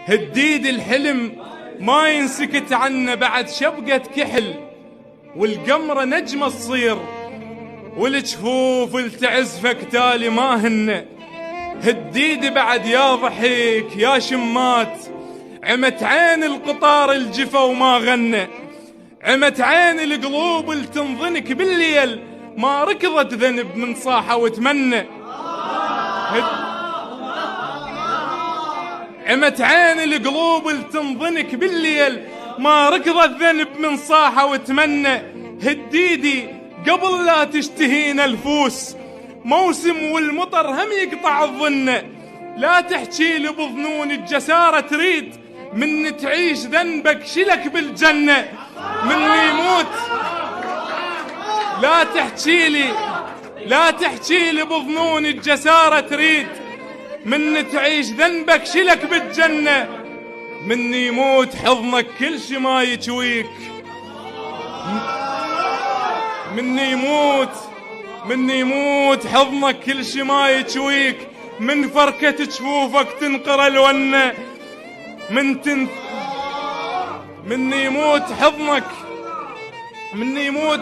هديد الحلم ما ينسكت عنه بعد شبقة كحل، والقمرة نجمة تصير والجفوف التعزفك تالي ما هن. هديد بعد يا ضحيك يا شمات، عمت عين القطار الجفا وما غنى، عمت عين القلوب التنظنك بالليل ما ركضت ذنب من صاحة وتمنى. عمت عين القلوب التنظنك بالليل ما ركضت ذنب من صاحة وتمنى. هديدي قبل لا تشتهينا الفوس، موسم والمطر هم يقطع الظن. لا تحكي لي بظنون الجسارة تريد، من تعيش ذنبك شلك بالجنة. من يموت لا تحكي لي بظنون الجسارة تريد، من تعيش ذنبك شلك بالجنة. من يموت حضنك كل شي ما يجويك، من يموت حضنك كل شي ما يجويك. من فركة جفوفك تنقر الونة، من يموت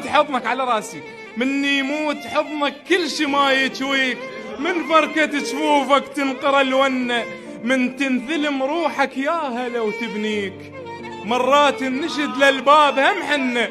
حضنك على راسي. من يموت حضنك كل شي ما يجويك، من فركة جفوفك تنقر الونة. من تنثلم روحك يا هلا وتبنيك، مرات النشد للباب هم حنه.